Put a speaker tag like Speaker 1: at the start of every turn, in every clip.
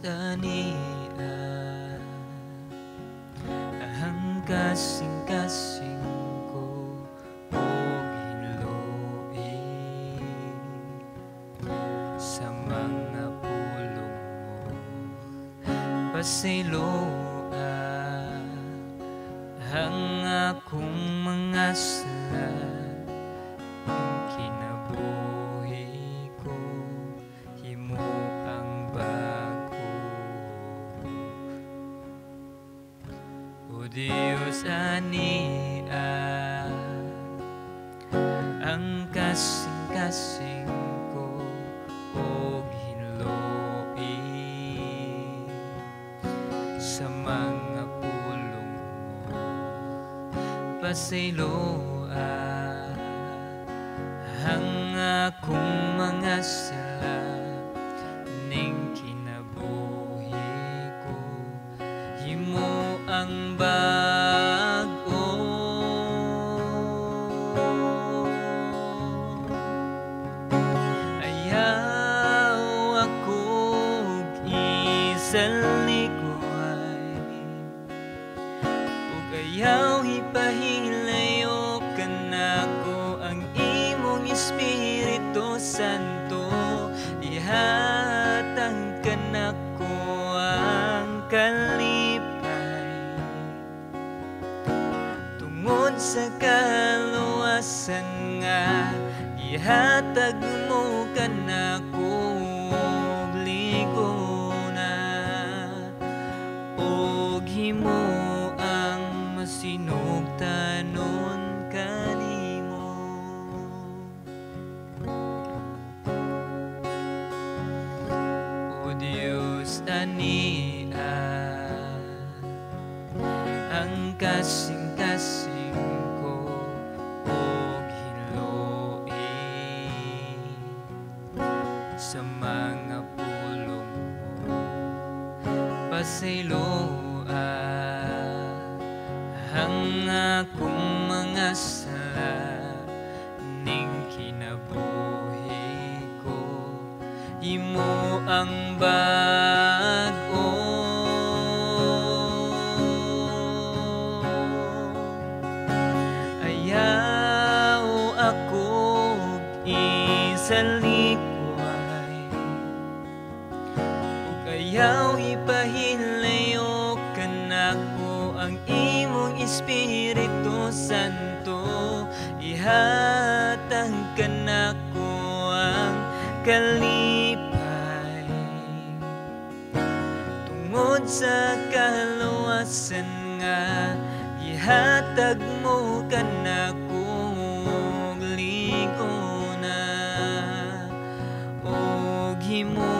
Speaker 1: ania ang kasing-kasing ko o hinloi sa mga pulong mo pasiloa ang akong mga sala ang kinabuhi ko himo ang bago o Diyos ania ang kasing-kasing ko og hinloi sa mga pulong mo pasiloa ang akong mga sala ning kinabuhi ko himo ang bago ayaw akong isalikuay ug ayaw ipahilayo kanako ang imong Espiritu Santo ihatag kanako ang kalipay tungod sa kaluwasan nga ihatag mo kanako og ligona og himo ang masinugtanon kanimo o Diyos ania ang kasing-kasing ko og hinloi sa mga pulong mo pasiloa ang akong mga sala ning kinabuhi ko himo ang bago ayaw akong isalikuay ug ayaw ipahilayo kanako ang imong Espiritu Santo ihatag kanako ang kalipay tungod sa kaluwasan nga ihatag mo kanako og ligona og himo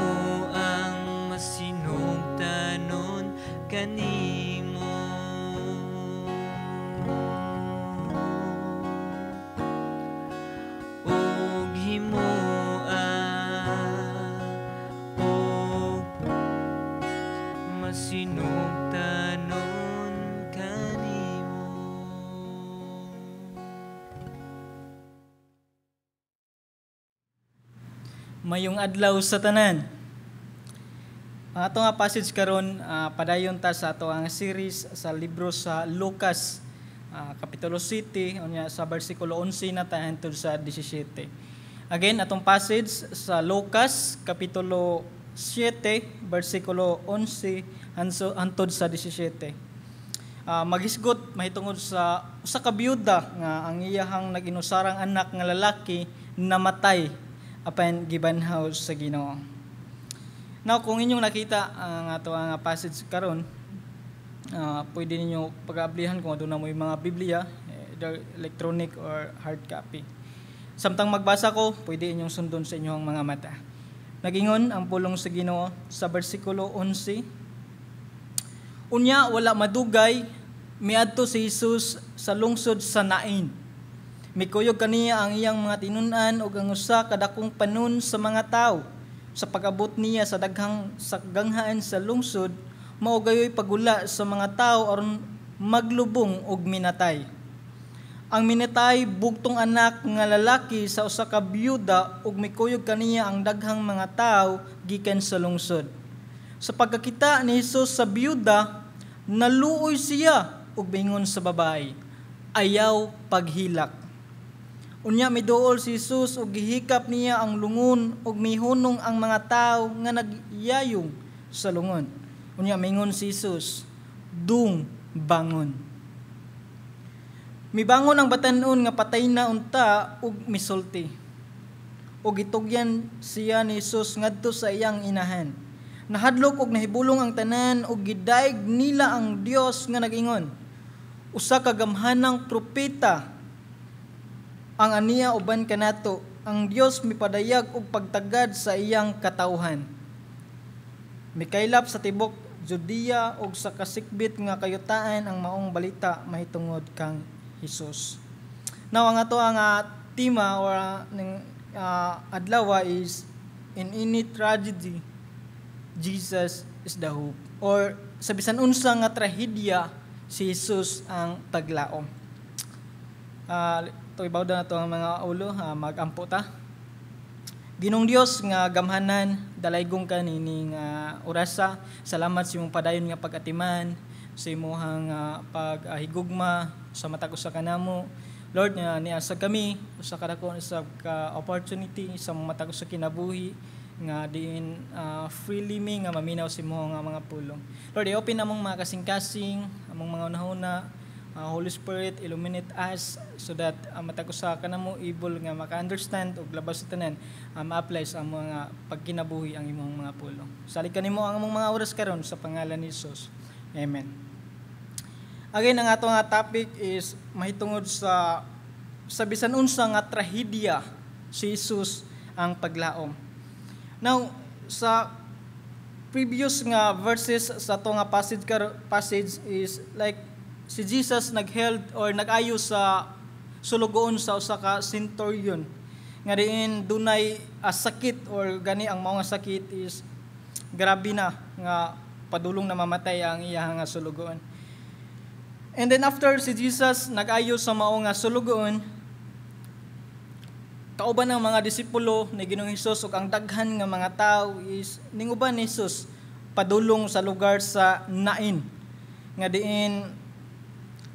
Speaker 1: ang masinugtanon kanimo og himo og masinugtanon kanimo.
Speaker 2: Mayong adlaw sa tanan. Ang ato nga passage karon padayon ta sa ato ang series sa libro sa Lucas kapitulo 7 unya sa bersikulo 11 na ta hangtod sa 17. Again atong passage sa Lucas kapitulo 7 bersikulo 11 hangtod sa 17. Magisgot mahitungod sa usa ka byuda nga ang iyahang naginusarang anak nga lalaki namatay apan gibanhaw sa Ginoo. Now kung inyong nakita ang ato ang passage karon, pwede ninyo pag-ablihan kung aduna mo yung mga Biblia, either electronic or hard copy. Samtang magbasa ko, pwede inyong sundon sa inyong mga mata. Nagingon ang pulong sa Ginoo sa bersikulo 11. Unya wala madugay miadto si Jesus sa lungsod sa Nain. Mikuyog kaniya ang iyang mga tinun-an ug ang usa ka dakong panon sa mga tawo. Sa pag-abot niya sa daghang ganghaan sa lungsod, mao gayoy pagula sa mga tawo aron maglubong og minatay. Ang minatay bugtong anak nga lalaki sa usa ka byuda ug mikuyog kaniya ang daghang mga tawo gikan sa lungsod. Sa pagkakita ni Hesus sa biyuda, naluoy siya ug mingon sa babae, ayaw paghilak. Unya miduol si Hesus ug gihikap niya ang lungon ug mihunong ang mga tawo nga nagyayong sa lungon. Unya mingon si Hesus, dung bangon. Mibangon ang batan-on nga patay na unta ug misulti. Ug gitugyan siya ni Hesus ngadto sa iyang inahan. Nahadlok og nahibulong ang tanan ug gidaig nila ang Dios nga nag-ingon, usa ka gamhanang propeta ang aniya uban kanato, ang Dios mipadayag og pagtagad sa iyang katawhan. Mikaylap sa tibok Judea ug sa kasikbit nga kayutaan ang maong balita mahitungod kang Hesus. Now ang ato ang tema or adlaw is in any tragedy Jesus is the hope, or sa bisan unsa nga trahedya si Jesus ang taglaom. Ito ibaw na ito ang mga ulo, magampo ta. Ginong Dios nga gamhanan, dalaygong ka nining orasa. Salamat sa imong padayon nga pag-atiman, sa imong paghigugma sa matag usa kanamo. Lord, nga niasa kami usa ka dako sa opportunity sa matag usa kinabuhi nga diin freely mi nga maminaw si mo nga mga pulong. Lord, i-open among mga kasing-kasing, among mga unahuna, Holy Spirit, illuminate us so that matag usa kanamo able nga maka-understand ug labas sa tanan ma-apply sa mga pagkinabuhi ang imong mga pulong. Salig kanimo ang among mga oras karon sa pangalan ni Jesus. Amen. Again, ang ato nga topic is mahitungod sa bisan unsa nga trahedya si Jesus ang paglaom. Now, sa previous nga verses sa ato nga passage is like si Jesus nagheld or nag-ayo sa sulugoon sa usa ka centurion nga diin dunay sakit or gani ang mga sakit is grabe na nga padulong na mamatay ang iya nga sulugoon. And then after si Jesus nag-ayo sa mao nga sulugoon, kauban ng mga disipulo ni Ginoong Hesus ug ang daghan nga mga tawo is ninguban ni Hesus padulong sa lugar sa Nain nga diin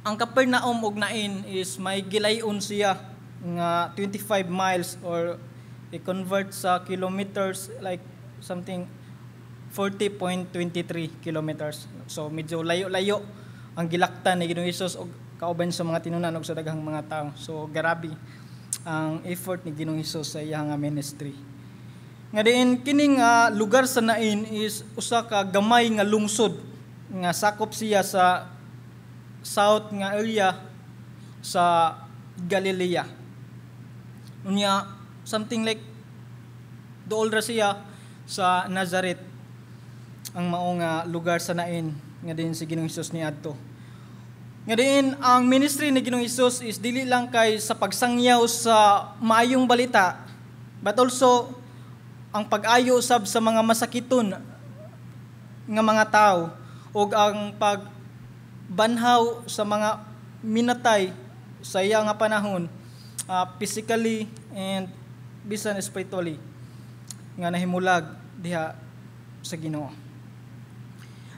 Speaker 2: ang Capernaum ug Nain is may gilayon siya nga 25 miles or i-convert sa kilometers like something 40.23 kilometers. So medyo layo-layo ang gilaktan ni Ginoong Hesus ug kauban sa mga tinunan ug sa daghang mga tawo. So grabe ang effort ni Ginoong Hesus sa iyang ministry. Nga diin kining lugar sa Nain is usa ka gamay nga lungsod nga sakop siya sa south nga area sa Galilea. Unya something like dool ra siya sa Nazareth ang mao nga lugar sa Nain nga diin si Ginoong Hesus niadto. Nga diin ang ministry ni Ginoong Hesus is dili lang kay sa pagsangyaw sa maayong balita, but also ang pag-ayo sab sa mga masakiton nga mga tao ug ang pagbanhaw sa mga minatay sa iya nga panahon, physically and bisan spiritually nga nahimulag diha sa Ginoo.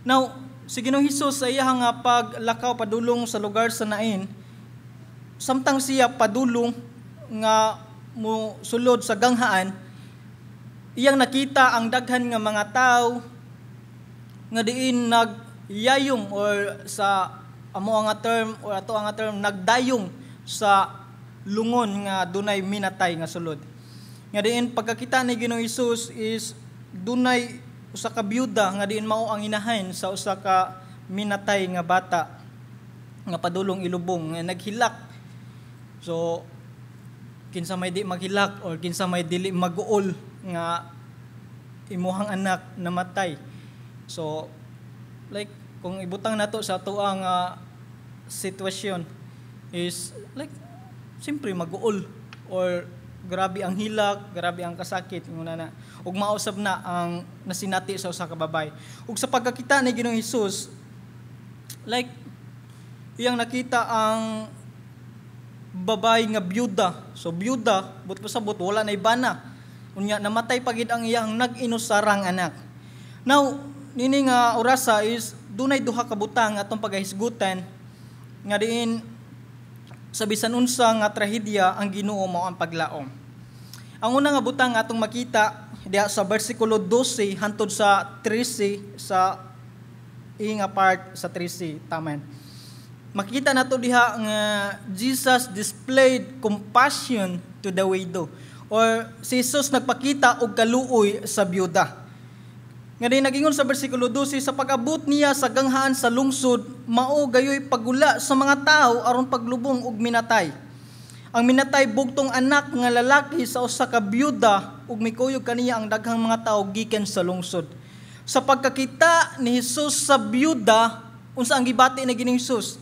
Speaker 2: Now, si Ginoong Hesus sa iyang nga paglakaw padulong sa lugar sa Nain, samtang siya padulong nga mo sulod sa ganghaan, iyang nakita ang daghan nga mga tao nga diin nagyayong or sa amo nga term or ato nga term nagdayong sa lungon nga dunay minatay nga sulod. Nga diin pagkakita ni Ginoong Hesus is dunay usa ka byuda nga diin mao ang inahan sa usa ka minatay nga bata nga padulong ilubong nga naghilak. So kinsa may di maghilak or kinsa may dili maguol nga imuhang anak namatay. So like kung ibutang nato sa ato ang sitwasyon is like simpre maguol or grabe ang hilak, grabe ang kasakit nguna na ug mausab na ang nasinati sa usa ka babay. Ug sa pagkakita ni Ginoong Hesus, like iyang nakita ang babay nga byuda. So byuda, but pasabot wala na ibana. Unya namatay pagid ang iyang nag-inusarang anak. Now, nini nga orasa is dunay duha ka butang atong pagahisgutan nga diin sa bisan unsa nga trahedya ang Ginoo mao ang paglaom. Ang una nga butang nga atong makita diha sa bersikulo 12 hangtod sa 13 sa nga part sa 13 taman. Makita nato diha nga Jesus displayed compassion to the widow, or si Jesus nagpakita og kaluoy sa byuda. Nga din nagingon sa bersikulo 12, sa pag-abot niya sa ganghaan sa lungsod, mao gayoy pagula sa mga tao aron paglubong og minatay. Ang minatay bugtong anak nga lalaki sa usa ka byuda ug mikuyog kaniya ang daghang mga tao gikan sa lungsod. Sa pagkakita ni Jesus sa byuda, unsa ang gibati ni Ginoong Hesus?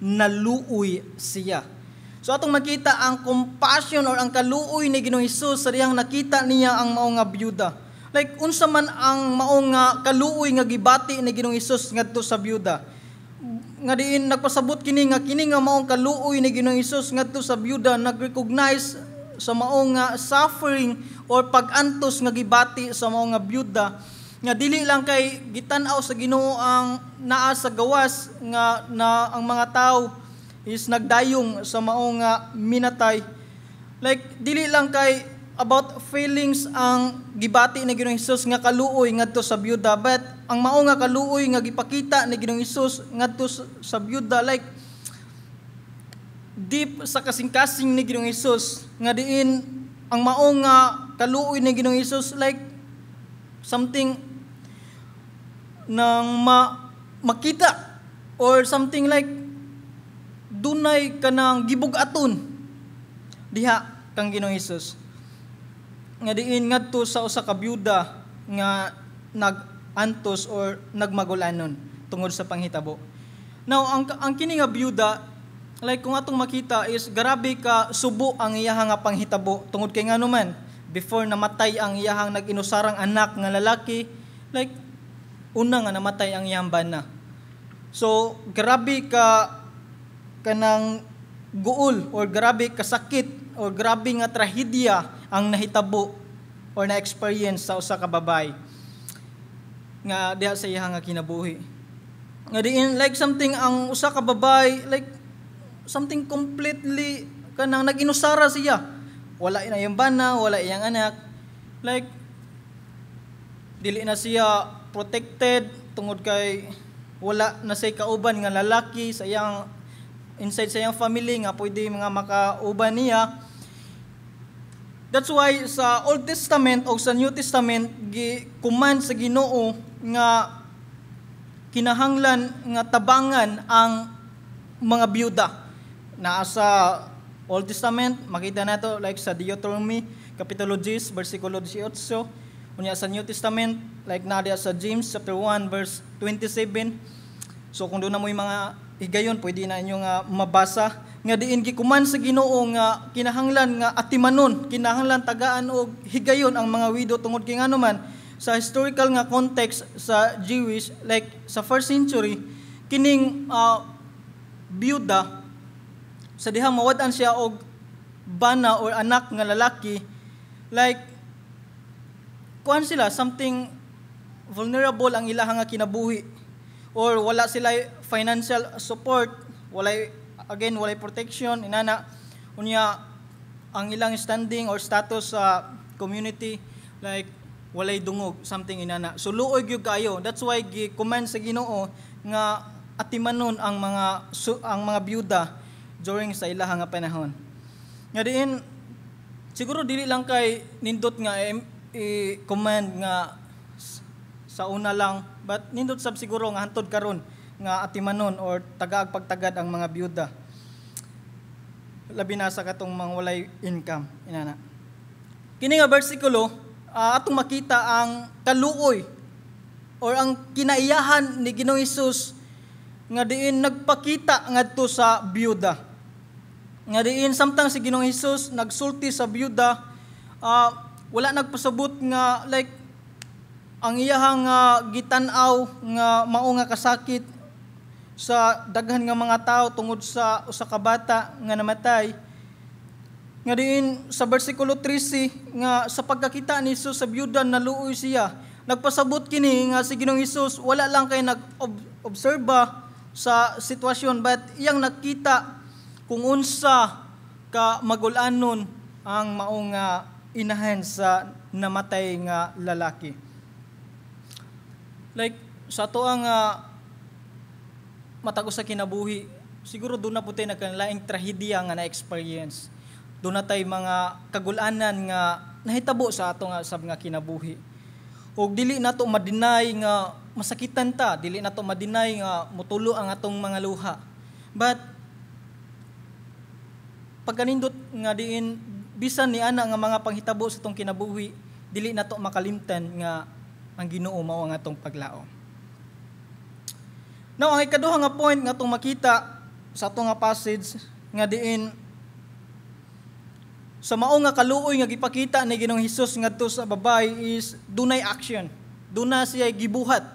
Speaker 2: Naluoy siya. So atong makita ang compassion or ang kaluoy ni Ginoong Hesus sa dihang nakita niya ang mao nga byuda. Like unsa man ang mao nga kaluoy nga gibati ni Ginoong Hesus ngadto sa byuda. Nga diin nagpasabot kini nga maong kaluoy ni Ginoong Hesus ngadto sa byuda, nag-recognize sa mao nga suffering or pag-antos nga gibati sa mao nga byuda, nga dili lang kay gitan-aw sa Ginoo ang naa sa gawas nga na ang mga tao is nagdayong sa mao nga minatay. Like dili lang kay about feelings ang gibati ni Ginoong Hesus nga kaluoy ngadto sa byuda, but ang mao nga kaluoy nga gipakita ni Ginoong Hesus ngadto sa byuda, like deep sa kasing-kasing ni Ginoong Hesus nga diin ang mao nga kaluoy ni Ginoong Hesus, like something nang makita or something like dunay kanang gibug-aton diha kang Ginoong Hesus nga diin ngadto sa usa ka byuda nga nag-antos or nagmagulanon tungod sa panghitabo. Now ang kini nga byuda, like kung atong makita is grabe ka subo ang iyahang nga panghitabo tungod kay ngano man before namatay ang iyahang nag-inusarang anak nga lalaki, like una nga namatay ang iyang bana. So grabe ka kanang guol or grabe ka sakit or grabe nga trahedya ang nahitabo or na-experience sa usa ka babae nga diha sa iyang nga kinabuhi. Nga diin like something ang usa ka babae, like something completely kanang nag-inusara siya. Wala na iyang bana, wala iyang anak. Like dili na siya protected tungod kay wala na say kauban nga lalaki sa iyang inside sa iyang family nga pwede mga makauban niya. That's why sa Old Testament o sa New Testament command sa Ginoo nga kinahanglan nga tabangan ang mga byuda. Naa sa Old Testament makita nato like sa Deuteronomy kapitulo 10 bersikulo 18. Unya sa New Testament like na diya sa James chapter 1 verse 27. So kung doon na mo yung mga higayon pwede na inyo nga mabasa nga diin gikuman sa Ginoo nga kinahanglan nga atimanon, kinahanglan tagaan og higayon ang mga widow tungod kay ngano man sa historical nga context sa Jewish, like sa first century kining byuda sa dihang mawad-an siya og bana or anak nga lalaki, like kuan sila something vulnerable ang ilahang nga kinabuhi or wala sila financial support, walay protection inana unya ang ilang standing or status sa community, like walay dungog something inana. So luoy gyud kayo. That's why gi-command sa Ginoo nga atimanon ang mga byuda during sa ilahang nga panahon. Nga diin siguro dili lang kay nindot nga i-command nga sa una lang, but nindot sab siguro nga hantod karon nga atimanon or tagaag pagtagad ang mga byuda. Labi na sa katong mga walay income inana. Kini nga bersikulo atong makita ang kaluoy or ang kinaiyahan ni Ginoong Hesus nga diin nagpakita ngadto sa byuda. Nga diin samtang si Ginoong Hesus nagsulti sa byuda, wala nagpasabot nga like ang iyahang gitan-aw nga mao nga kasakit sa daghan nga mga tao tungod sa usa ka bata nga namatay. Nga diin sa bersikulo 13 nga sa pagkakita ni Jesus sa byuda naluoy siya. nagpasabot kini nga si Ginoong Hesus wala lang kay nag-obserba sa sitwasyon, but iyang nakita kung unsa ka magulanon ang maong inahan sa namatay nga lalaki. Like sa ato ang matag sa kinabuhi, siguro doon na po tayo nagkalaing trahedya nga na-experience. Doon na tayo mga kagulanan nga nahitabo sa ato nga sab nga kinabuhi. O dili nato madinay nga masakitan ta, dili nato madinay nga mutulo ang atong mga luha. But pagkanindot nga diin bisan ni ana nga mga panghitabo sa atong kinabuhi, dili nato makalimtan nga ang Ginoo mao ang atong paglaom. Now, ang ikaduha nga point nga atong makita sa atong nga passage nga diin sa mao nga kaluoy nga gipakita ni Ginoong Hesus ngadto sa babay is dunay action. Duna siya gibuhat.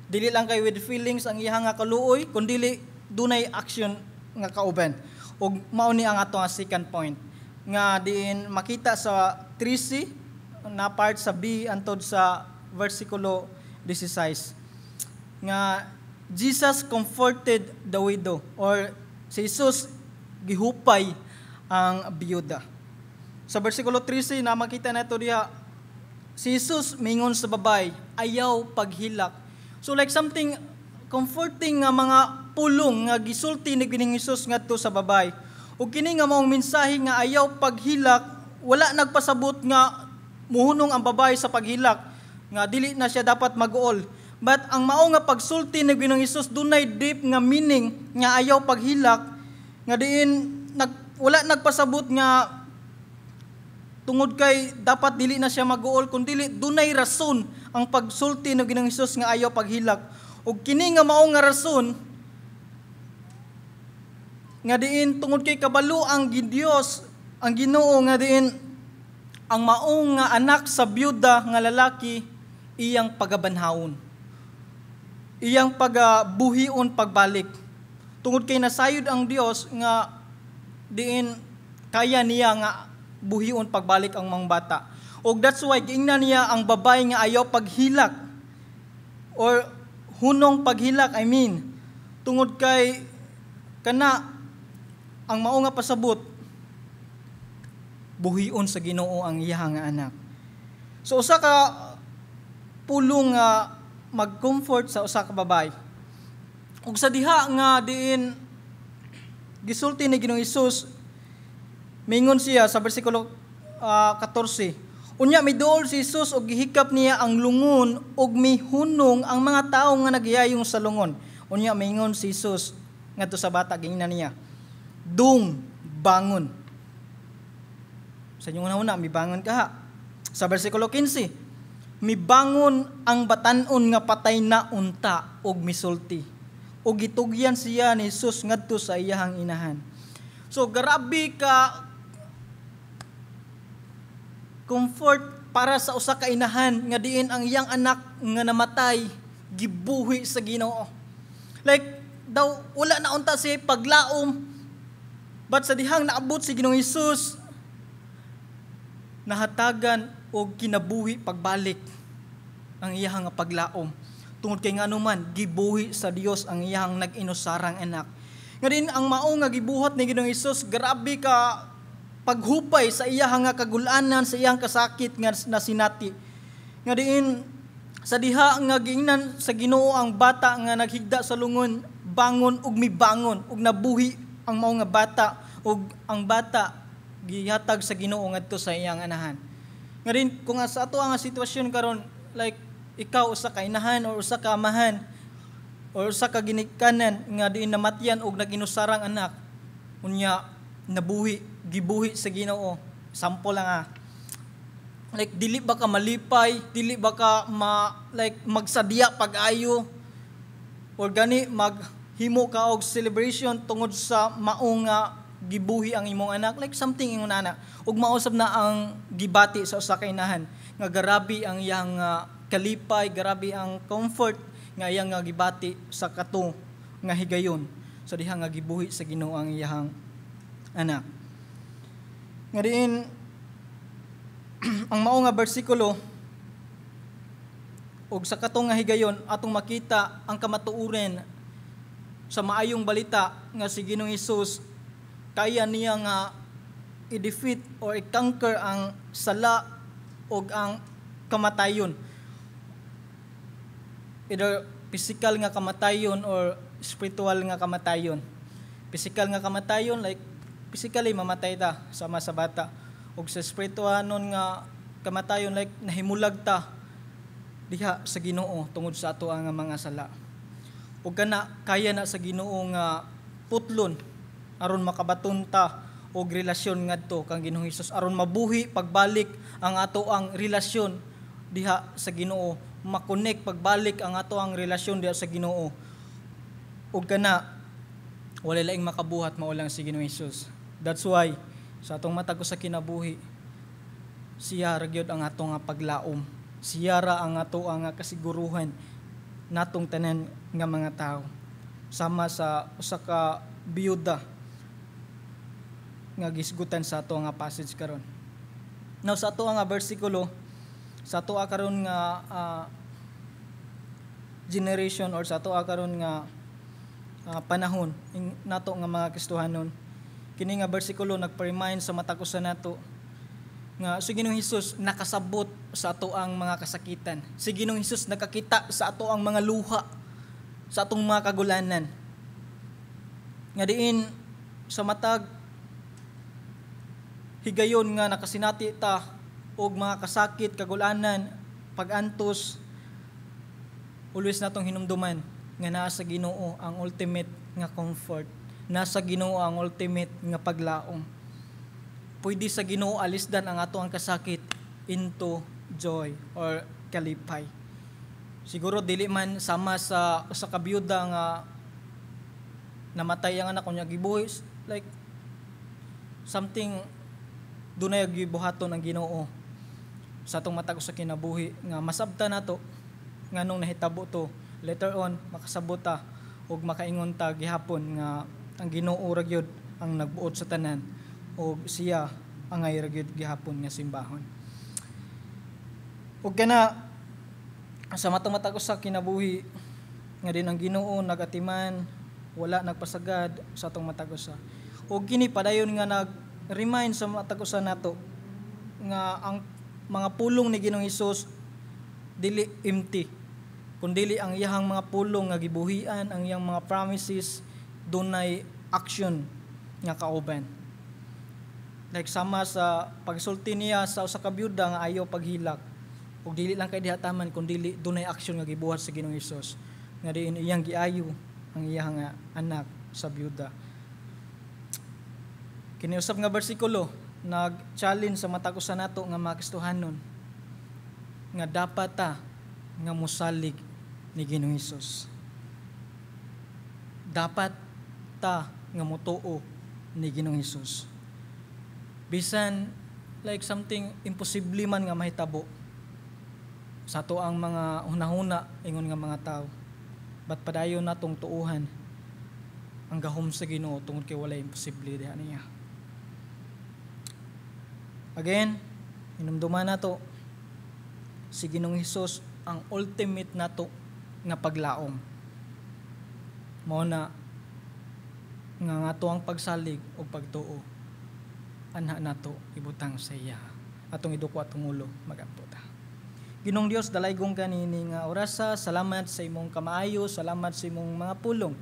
Speaker 2: Dili lang kay with feelings ang iyang nga kaluoy, kundi dunay action nga kauban. Ug mao ni ang atong second point nga diin makita sa 3C na part sa B antod sa versikulo 16 nga Jesus comforted the widow, or si Jesus gihupay ang biyuda. Sa versikulo 13 na makita nato diha, si Jesus mingon sa babay, ayaw paghilak. So like something comforting nga mga pulong nga gisulti ni Ginoong Hesus ngadto sa babay. Ug kini nga maong mensahe nga ayaw paghilak, wala nagpasabot nga muhunong ang babay sa paghilak, nga dili na siya dapat mag-uol. But ang mao nga pagsulti ni Ginoong Hesus dunay deep nga meaning nga ayaw paghilak, nga diin wala nagpasabot nga tungod kay dapat dili na siya mag-uol, kundi dunay rason ang pagsulti ni Ginoong Hesus nga ayaw paghilak. Ug kini nga mao nga rason nga diin tungod kay kabalo ang Dios, ang Ginoo nga diin ang maong nga anak sa byuda nga lalaki iyang pagabanhawon, iyang pagabuhion pagbalik. Tungod kay nasayod ang Dios nga diin kaya niya nga buhion pagbalik ang mga bata. Og that's why giingnan niya ang babay nga ayaw paghilak, or hunong paghilak, tungod kay kana ang mao nga pasabot buhion sa Ginoo ang iyang nga anak. So usa ka pulong nga mag-comfort sa usa ka babay. Ug sa diha nga diin gisulti ni Ginoong Hesus, mingon siya sa bersikulo 14. Unya miduol si Jesus og gihikap niya ang lungon og mihunong ang mga tawo nga nagyayong sa lungon. Unya mingon si Jesus ngadto sa bata, gingnan niya, "Dung, bangon." Sa inyong una, mibangon ka ha. Sa bersikulo 15, mibangon ang batan-on nga patay na unta og misulti. Og gitugyan siya ni Jesus ngadto sa iyahang inahan. So grabe ka comfort para sa usa ka inahan nga diin ang iyang anak nga namatay gibuhi sa Ginoo. Like daw wala na unta si paglaom, but sa dihang naabot si Ginoong Hesus, nahatagan og kinabuhi pagbalik ang iyang nga paglaom. Tungod kay nganuman gibuhi sa Dios ang iyang nag-inusarang anak. Nga din ang mao nga gibuhat ni Ginoong Hesus, grabe ka paghupay sa iyang nga kagulanan, sa iyang kasakit nga nasinati. Nga diin sa diha nga giingnan sa Ginoo ang bata nga naghigda sa lungon, bangon ug mibangon ug nabuhi ang mao nga bata, ug ang bata gihatag sa Ginoo ngadto sa iyang anahan. Nga din kung sa ato nga sitwasyon karon, like ikaw usa ka inahan or usa ka amahan or usa ka ginikanan nga diin namatyan og naginusarang anak, unya nabuhi, gibuhi sa Ginoo. Sample lang like dili ba ka malipay, dili ba ka magsadya pag-ayo, or gani maghimo ka og celebration tungod sa maong nga gibuhi ang imong anak, like something ingon ana. Ug mausab na ang gibati sa usa ka inahan nga grabe ang iyang kalipay, grabe ang comfort nga iyang nga gibati sa kato nga higayon sa diha nga gibuhi sa Ginoo ang iyang anak. Nga diin ang mao nga bersikulo og sa katong nga higayon atong makita ang kamatuoren sa maayong balita nga si Ginoong Hesus kaya niya nga i-defeat or i-conquer ang sala o ang kamatayon. Either physical nga kamatayon or spiritual nga kamatayon. Physical nga kamatayon, like physically mamatay ta sama sa bata. O sa spiritual nun nga kamatayon, like nahimulag ta diha sa Ginoo tungod sa ato ang mga sala. O kana kaya na sa Ginoo nga putlon aron makabaton ta og relasyon ngadto kang Ginoong Hesus, aron mabuhi pagbalik ang ato ang relasyon diha sa Ginoo, makonek pagbalik ang ato ang relasyon diha sa Ginoo. Ug kana wala laing makabuhat mao lang si Ginoong Hesus. That's why sa atong matag sa kinabuhi siya ra gyud ang ato nga paglaom, siya ra ang ato ang kasiguruhan natong tanan nga mga tao. Sama sa usa ka biyuda nga gisgutan sa ato nga passage karon. Now sa ato nga bersikulo, sa ato karon nga generation or sa ato karon nga panahon nato nga mga Kristohanon, kini nga bersikulo nagpa-remind sa mata ko sa nato nga si Ginoong Hesus nakasabot sa ato ang mga kasakitan. Si Ginoong Hesus nakakita sa ato ang mga luha, sa atong mga kagulanan. Nga diin sa matag higayon nga nakasinati ta og mga kasakit, kagulanan, pagantos, always natong hinumduman nga naa sa Ginoo ang ultimate nga comfort, nasa Ginoo ang ultimate nga paglaom. Pwede sa Ginoo alisdan ang ato ang kasakit into joy or kalipay. Siguro dili man sama sa usa ka byuda nga namatay ang anak niya gibuhis, like something dunay gibuhaton ang Ginoo sa atong matag sa kinabuhi nga masabta nato nganong nahitabo to later on makasabot ta ug makaingon ta gihapon nga ang Ginoo ra gyud ang nagbuot sa tanan ug siya angay ra gyud gihapon nga simbahon. Ug kana sa matang matag sa kinabuhi nga din ang Ginoo nagatiman, wala nagpasagad sa atong matag usa. Ug kini padayon nga nag-remind sa matag usa nato nga ang mga pulong ni Ginoong Hesus dili empty, kundi ang iyang mga pulong nga gibuhian, ang iyang mga promises dunay action nga kauban. Like sama sa pagsulti niya sa usa ka byuda nga ayaw paghilak, ug dili lang kay dihataman kundi dunay action nga gibuhat sa Ginoong Hesus nga diin iyang giayo ang iyang anak sa byuda. Kini usab nga bersikulo nag-challenge sa matag usa nato nga mga Kristohanon nga dapat ta nga mosalig ni Ginoong Hesus. Dapat ta nga motuo ni Ginoong Hesus. Bisan like something imposible man nga mahitabo sa ato ang mga hunahuna ingon nga mga tao, ba't padayon natong tuuhan ang gahom sa Ginoo tungod kay walay imposible diha niya. Again, hinumduman nato si Ginoong Hesus ang ultimate nato nga paglaom. Mao na nga ato ang pagsalig o pagtuo anha nato ibutang sa iya atong idukwa atong ulo magampo ta. Ginoong Dios, dalaygong kanini nga orasa, salamat sa imong kamaayo, salamat sa imong mga pulong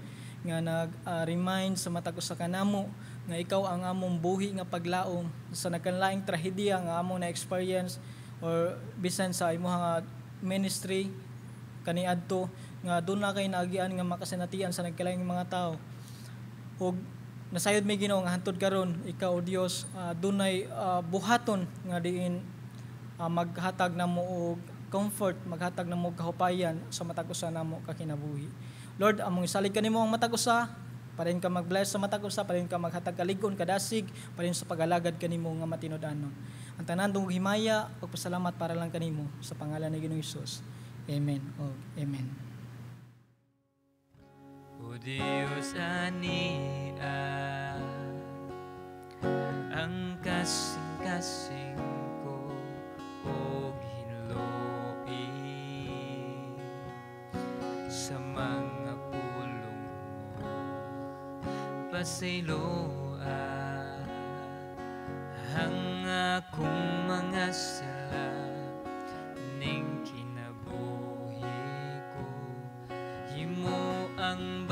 Speaker 2: nga nag-remind sa matag usa kanamo nga ikaw ang among buhi nga paglaom sa nagkanlaing trahedya nga among na-experience or bisan sa imong nga ministry kaniadto nga doon na kay naagian nga makasinatian sa nagkalaing mga tao. Ug nasayod may Ginoo nga hantud karon ikaw o Dios dunay buhaton nga diin maghatag namo og comfort, maghatag namo og kahupayan sa matag usa namo ka kinabuhi. Lord, among isalig kanimo ang matag usa, parin ka mag-bless sa matag usa, parin ka maghatag kaligon kadasig, parin sa pagalagad kanimo nga matinud-anon. Ang tanan dungog himaya ug pasalamat para lang kanimo sa pangalan ni Ginoong Hesus. Amen. Oh, amen.
Speaker 1: O Diyos ania, ang kasing-kasing ko o hinloin sa mga pulong mo pasayloa ang akong mga sala ning kinabuhi ko himo ang